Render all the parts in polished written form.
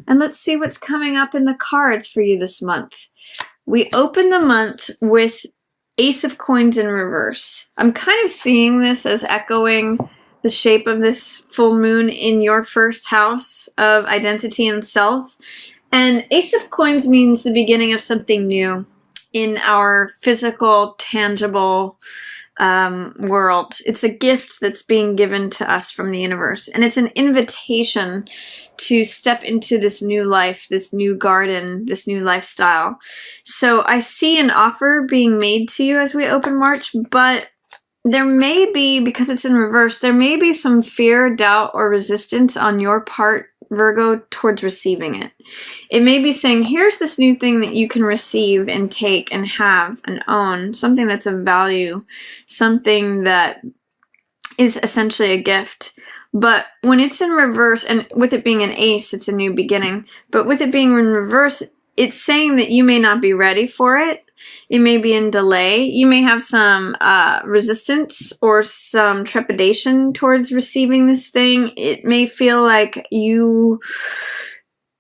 And let's see what's coming up in the cards for you this month. We open the month with Ace of Coins in reverse. I'm kind of seeing this as echoing the shape of this full moon in your first house of identity and self. And Ace of Coins means the beginning of something new in our physical, tangible world. It's a gift that's being given to us from the universe. And it's an invitation to step into this new life, this new garden, this new lifestyle. So I see an offer being made to you as we open March, but there may be, because it's in reverse, there may be some fear, doubt, or resistance on your part, Virgo, towards receiving it. It may be saying, here's this new thing that you can receive and take and have and own, something that's of value, something that is essentially a gift. But when it's in reverse, and with it being an ace, it's a new beginning, but with it being in reverse, it's saying that you may not be ready for it. It may be in delay. You may have some resistance or some trepidation towards receiving this thing. It may feel like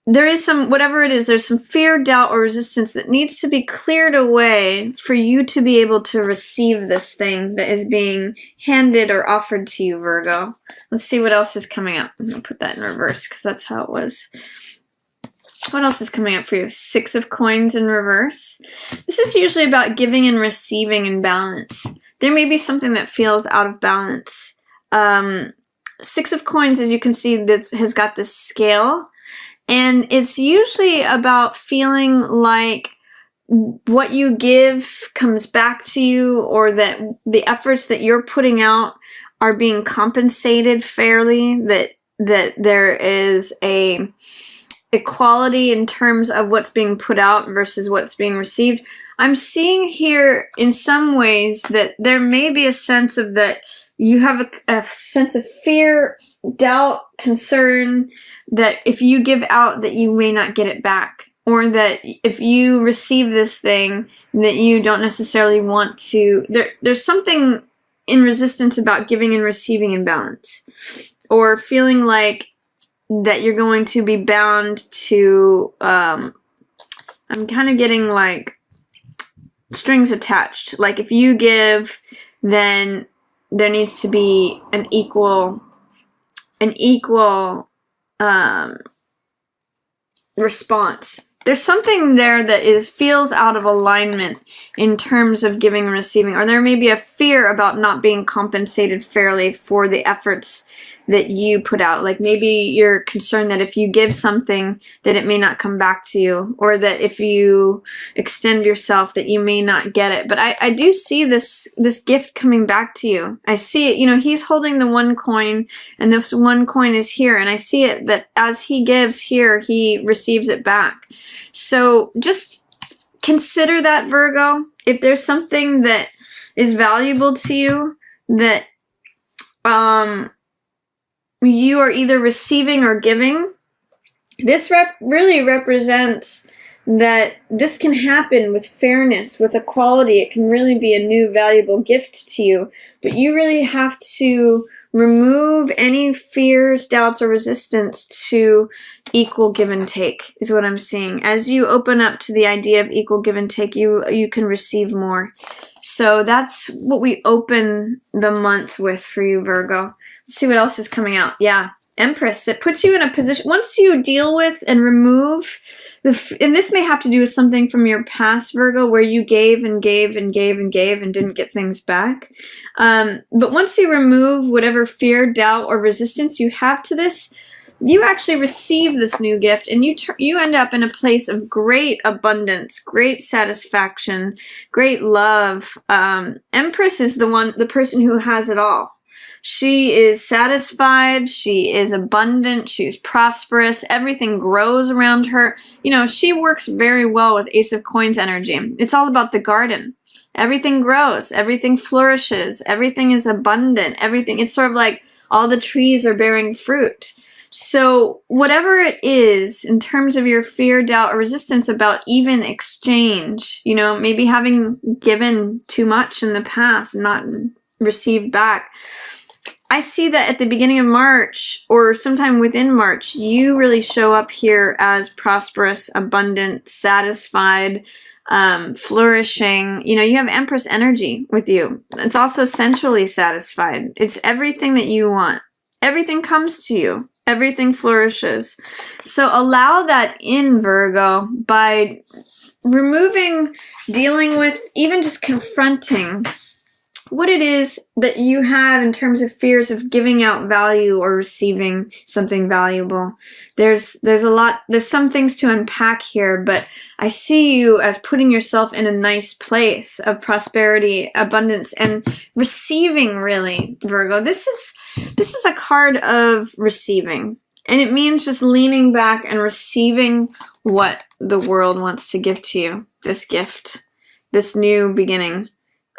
there is some, whatever it is, there's some fear, doubt, or resistance that needs to be cleared away for you to be able to receive this thing that is being handed or offered to you, Virgo. Let's see what else is coming up. I'm going to put that in reverse because that's how it was. What else is coming up for you? Six of Coins in reverse. This is usually about giving and receiving in balance. There may be something that feels out of balance. Six of Coins, as you can see, that has got this scale. And it's usually about feeling like what you give comes back to you, or that the efforts that you're putting out are being compensated fairly, that there is a equality in terms of what's being put out versus what's being received. I'm seeing here in some ways that there may be a sense of that you have a sense of fear, doubt, concern that if you give out that you may not get it back, or that if you receive this thing that you don't necessarily want to. There's something in resistance about giving and receiving in balance, or feeling like that you're going to be bound to, I'm kind of getting like strings attached. Like if you give, then there needs to be an equal response. There's something there that feels out of alignment in terms of giving and receiving, or there may be a fear about not being compensated fairly for the efforts that you put out. Like maybe you're concerned that if you give something that it may not come back to you, or that if you extend yourself that you may not get it. But I do see this gift coming back to you. I see it, he's holding the one coin, and this one coin is here, and I see it that as he gives here, he receives it back. So just consider that, Virgo. If there's something that is valuable to you that you are either receiving or giving, this really represents that this can happen with fairness, with equality. It can really be a new valuable gift to you, but you really have to remove any fears, doubts, or resistance to equal give and take, is what I'm seeing. As you open up to the idea of equal give and take, you can receive more. So that's what we open the month with for you, Virgo. Let's see what else is coming out. Yeah, Empress. It puts you in a position, once you deal with and remove, and this may have to do with something from your past, Virgo, where you gave and gave and gave and gave and didn't get things back. But once you remove whatever fear, doubt, or resistance you have to this, you actually receive this new gift, and you end up in a place of great abundance, great satisfaction, great love. Empress is the person who has it all. She is satisfied, she is abundant, she's prosperous, everything grows around her. She works very well with Ace of Coins energy. It's all about the garden. Everything grows, everything flourishes, everything is abundant, it's sort of like all the trees are bearing fruit. So whatever it is in terms of your fear, doubt, or resistance about even exchange, maybe having given too much in the past and not received back, I see that at the beginning of March or sometime within March, you really show up here as prosperous, abundant, satisfied, flourishing. You know, you have Empress energy with you. It's also sensually satisfied. It's everything that you want. Everything comes to you. Everything flourishes. So allow that in, Virgo, by removing, dealing with, even just confronting what it is that you have in terms of fears of giving out value or receiving something valuable. There's some things to unpack here, but I see you as putting yourself in a nice place of prosperity, abundance, and receiving, really, Virgo. This is a card of receiving, and it means just leaning back and receiving what the world wants to give to you. This gift, this new beginning.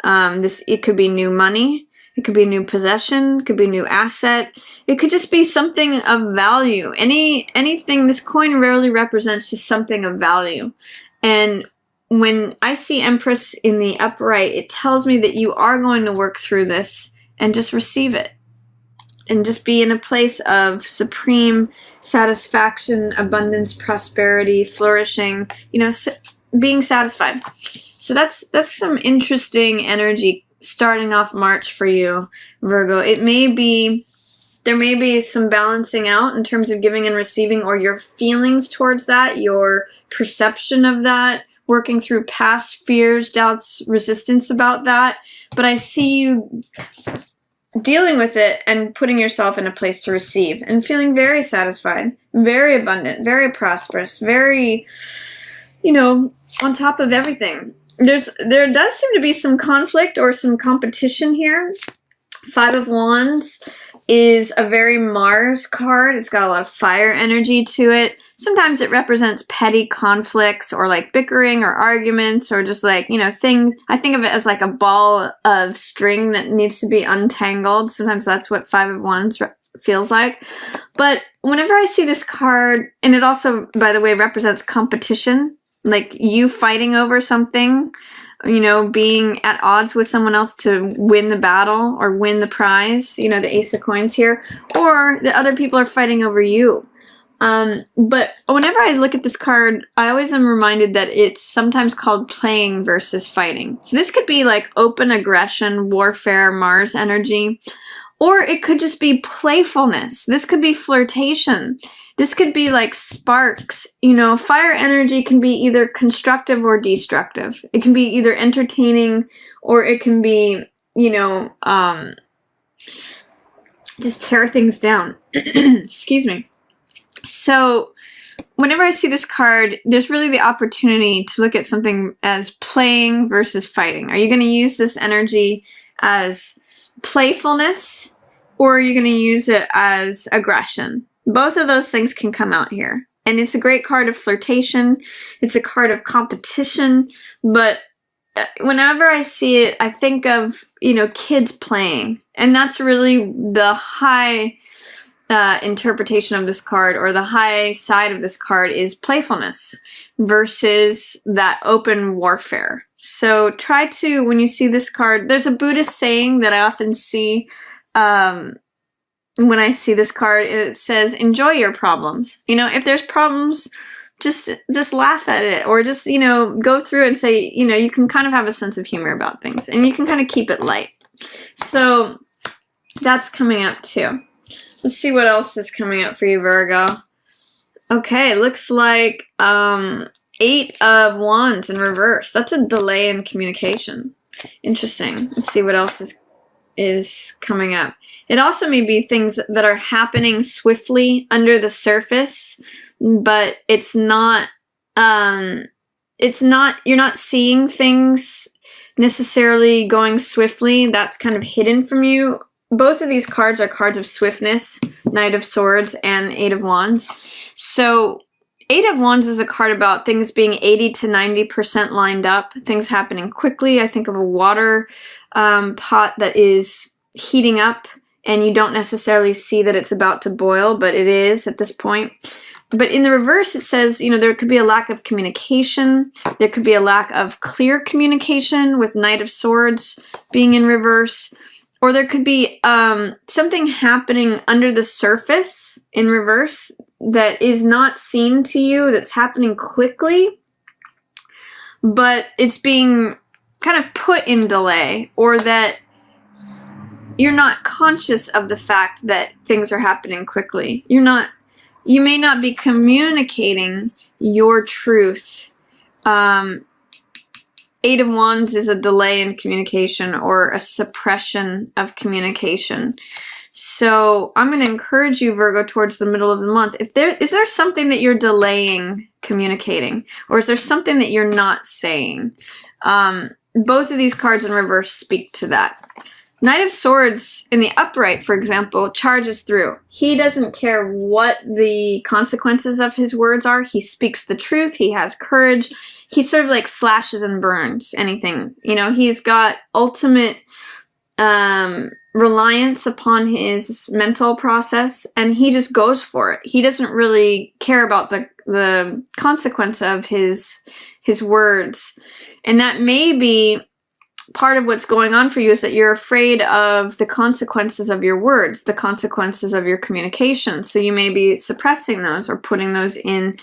It could be new money, it could be new possession, it could be new asset, it could just be something of value. Anything, this coin rarely represents just something of value. And when I see Empress in the upright, it tells me that you are going to work through this and just receive it. And just be in a place of supreme satisfaction, abundance, prosperity, flourishing, you know, being satisfied. So that's some interesting energy starting off March for you, Virgo. There may be some balancing out in terms of giving and receiving, or your feelings towards that, your perception of that, working through past fears, doubts, resistance about that. But I see you dealing with it and putting yourself in a place to receive and feeling very satisfied, very abundant, very prosperous, very, you know, on top of everything. There does seem to be some conflict or some competition here. Five of Wands is a very Mars card. It's got a lot of fire energy to it. Sometimes it represents petty conflicts or like bickering or arguments or just like, you know, things. I think of it as like a ball of string that needs to be untangled. Sometimes that's what Five of Wands feels like. But whenever I see this card, and it also, by the way, represents competition, like you fighting over something, you know, being at odds with someone else to win the battle or win the prize, you know, the Ace of Coins here, or the other people are fighting over you. But whenever I look at this card, I always am reminded that it's sometimes called playing versus fighting. So this could be like open aggression, warfare, Mars energy, or it could just be playfulness. This could be flirtation. This could be like sparks. You know, fire energy can be either constructive or destructive. It can be either entertaining or it can be, you know, just tear things down. Excuse me. So whenever I see this card, there's really the opportunity to look at something as playing versus fighting. Are you going to use this energy as playfulness, or are you going to use it as aggression? Both of those things can come out here. And it's a great card of flirtation. It's a card of competition. But whenever I see it, I think of, you know, kids playing. And that's really the high interpretation of this card, or the high side of this card is playfulness versus that open warfare. So try to, when you see this card, there's a Buddhist saying that I often see when I see this card, it says, enjoy your problems. You know, if there's problems, just laugh at it, or just, you know, go through and say, you know, you can kind of have a sense of humor about things, and you can kind of keep it light. So that's coming up too. Let's see what else is coming up for you, Virgo. Okay, looks like 8 of Wands in reverse. That's a delay in communication. Interesting. Let's see what else is coming up. It also may be things that are happening swiftly under the surface, but it's not, you're not seeing things necessarily going swiftly. That's kind of hidden from you. Both of these cards are cards of swiftness, Knight of Swords and 8 of Wands. So 8 of Wands is a card about things being 80 to 90% lined up, things happening quickly. I think of a water pot that is heating up, and you don't necessarily see that it's about to boil, but it is at this point. But in the reverse, it says, you know, there could be a lack of communication. There could be a lack of clear communication with Knight of Swords being in reverse. Or there could be something happening under the surface in reverse that is not seen to you, that's happening quickly, but it's being kind of put in delay, or that you're not conscious of the fact that things are happening quickly. You may not be communicating your truth. Eight of Wands is a delay in communication or a suppression of communication. So I'm going to encourage you, Virgo, towards the middle of the month. Is there something that you're delaying communicating? Or is there something that you're not saying? Both of these cards in reverse speak to that. Knight of Swords in the upright, for example, charges through. He doesn't care what the consequences of his words are. He speaks the truth. He has courage. He sort of like slashes and burns anything. You know, he's got ultimate reliance upon his mental process, and he just goes for it. He doesn't really care about the consequence of his words. And that may be part of what's going on for you, is that you're afraid of the consequences of your words, the consequences of your communication. So you may be suppressing those or putting those in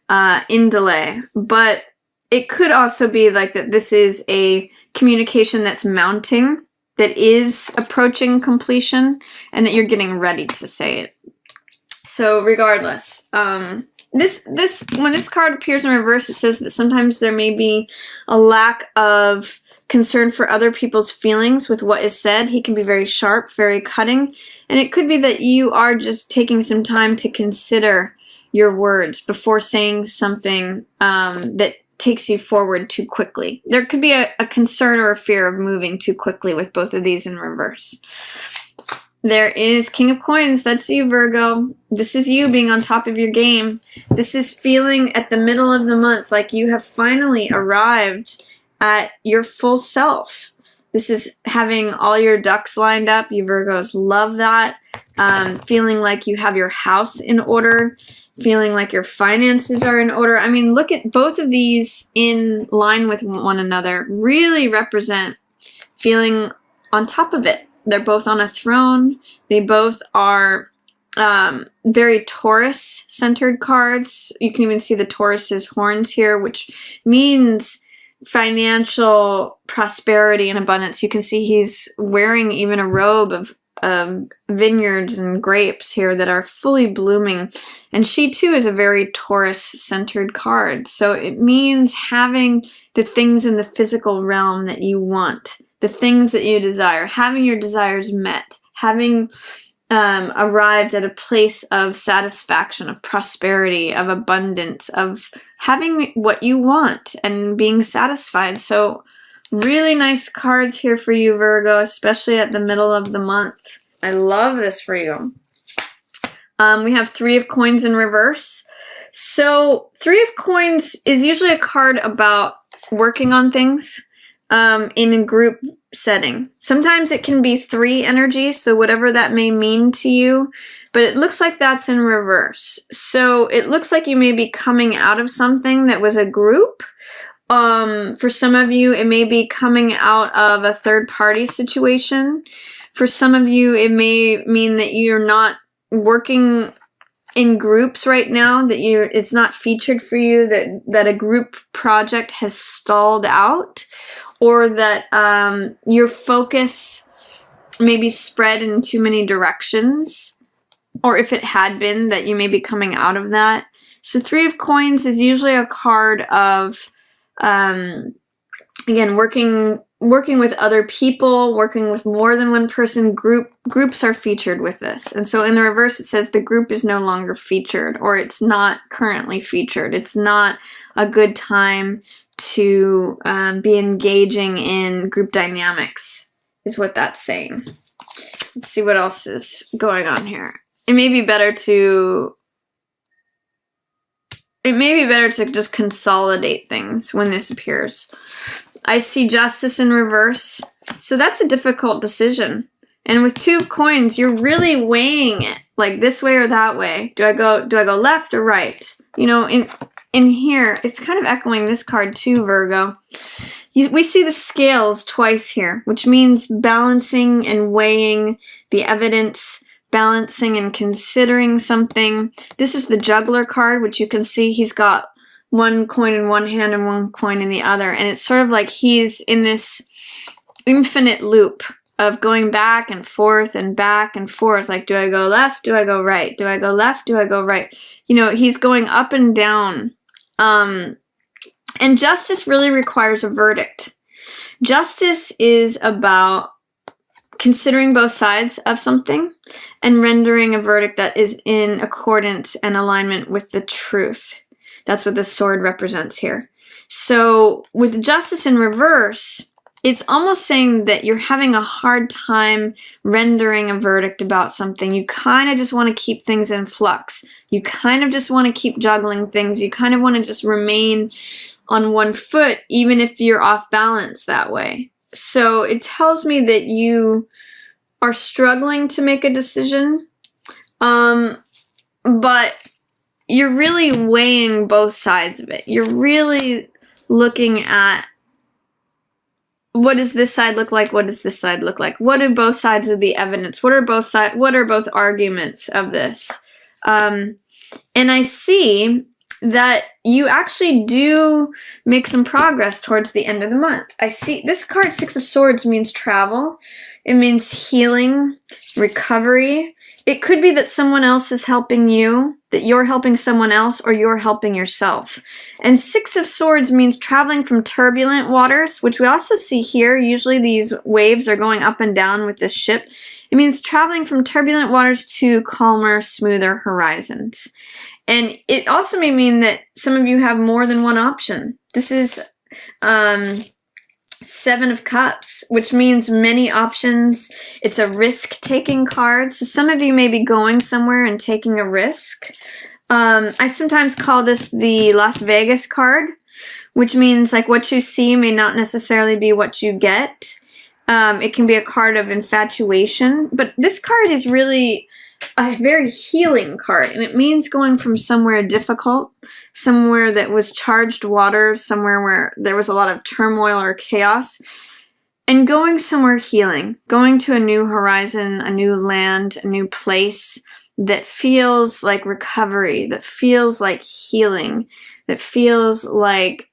delay. But it could also be like that this is a communication that's mounting, that is approaching completion, and that you're getting ready to say it. So regardless, when this card appears in reverse, it says that sometimes there may be a lack of concern for other people's feelings with what is said. He can be very sharp, very cutting, and it could be that you are just taking some time to consider your words before saying something that takes you forward too quickly. There could be a concern or a fear of moving too quickly with both of these in reverse. There is King of Coins. That's you, Virgo. This is you being on top of your game. This is feeling at the middle of the month like you have finally arrived at your full self. This is having all your ducks lined up. You Virgos love that. Feeling like you have your house in order. Feeling like your finances are in order. I mean, look at both of these in line with one another. Really represent feeling on top of it. They're both on a throne. They both are very Taurus-centered cards. You can even see the Taurus's horns here, which means financial prosperity and abundance. You can see he's wearing even a robe of vineyards and grapes here that are fully blooming. And she too is a very Taurus-centered card. So it means having the things in the physical realm that you want, the things that you desire, having your desires met, having arrived at a place of satisfaction, of prosperity, of abundance, of having what you want and being satisfied. So really nice cards here for you, Virgo, especially at the middle of the month. I love this for you. We have Three of Coins in reverse. So Three of Coins is usually a card about working on things in a group setting. Sometimes it can be three energy, so whatever that may mean to you, but it looks like that's in reverse. So it looks like you may be coming out of something that was a group. For some of you, it may be coming out of a third-party situation. For some of you, it may mean that you're not working in groups right now, that it's not featured for you, that a group project has stalled out, or that your focus may be spread in too many directions, or if it had been, that you may be coming out of that. So Three of Coins is usually a card of again, working with other people, working with more than one person. Groups are featured with this. And so in the reverse, it says the group is no longer featured, or it's not currently featured. It's not a good time to be engaging in group dynamics, is what that's saying. Let's see what else is going on here. It may be better to just consolidate things when this appears. I see Justice in reverse. So that's a difficult decision. And with Two of Coins, you're really weighing it, like this way or that way. Do I go left or right? You know, in here, it's kind of echoing this card too, Virgo. we see the scales twice here, which means balancing and weighing the evidence, balancing and considering something. This is the juggler card, which you can see he's got one coin in one hand and one coin in the other. And it's sort of like he's in this infinite loop of going back and forth and back and forth. Like, do I go left? Do I go right? Do I go left? Do I go right? You know, he's going up and down. And justice really requires a verdict. Justice is about considering both sides of something and rendering a verdict that is in accordance and alignment with the truth. That's what the sword represents here. So with justice in reverse, it's almost saying that you're having a hard time rendering a verdict about something. You kind of just want to keep things in flux. You kind of just want to keep juggling things. You kind of want to just remain on one foot, even if you're off balance that way. So it tells me that you are struggling to make a decision, but you're really weighing both sides of it. You're really looking at, what does this side look like? What does this side look like? What are both sides of the evidence? What are both arguments of this? And I see that you actually do make some progress towards the end of the month. I see this card, Six of Swords, means travel. It means healing, recovery. It could be that someone else is helping you, that you're helping someone else, or you're helping yourself. And Six of Swords means traveling from turbulent waters, which we also see here. Usually these waves are going up and down with this ship. It means traveling from turbulent waters to calmer, smoother horizons. And it also may mean that some of you have more than one option. This is Seven of Cups, which means many options. It's a risk-taking card. So some of you may be going somewhere and taking a risk. I sometimes call this the Las Vegas card, which means like what you see may not necessarily be what you get. It can be a card of infatuation, but this card is really a very healing card, and it means going from somewhere difficult, somewhere that was charged waters, somewhere where there was a lot of turmoil or chaos, and going somewhere healing, going to a new horizon, a new land, a new place that feels like recovery, that feels like healing, that feels like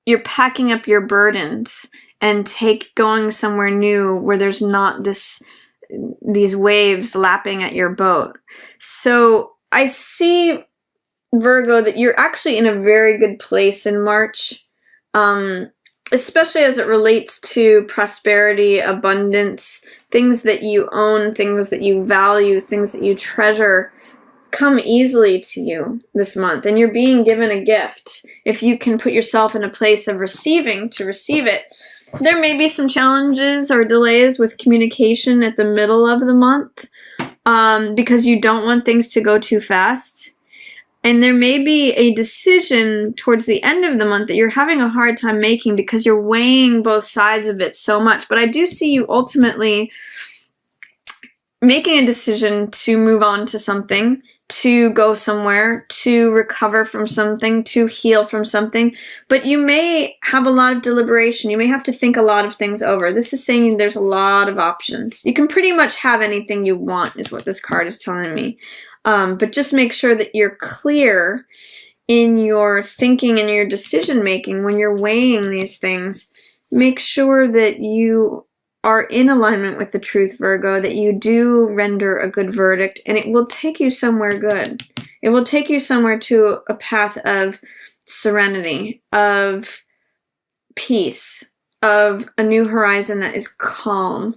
you're packing up your burdens and going somewhere new where there's not these waves lapping at your boat. So I see, Virgo, that you're actually in a very good place in March, especially as it relates to prosperity, abundance, things that you own, things that you value, things that you treasure come easily to you this month, and you're being given a gift. If you can put yourself in a place of receiving to receive it. There may be some challenges or delays with communication at the middle of the month because you don't want things to go too fast. And there may be a decision towards the end of the month that you're having a hard time making because you're weighing both sides of it so much. But I do see you ultimately making a decision to move on to something, to go somewhere, to recover from something, to heal from something. But you may have a lot of deliberation. You may have to think a lot of things over. This is saying there's a lot of options. You can pretty much have anything you want, is what this card is telling me. But just make sure that you're clear in your thinking and your decision making when you're weighing these things. Make sure that you are in alignment with the truth, Virgo, that you do render a good verdict, and it will take you somewhere good. It will take you somewhere to a path of serenity, of peace, of a new horizon that is calm.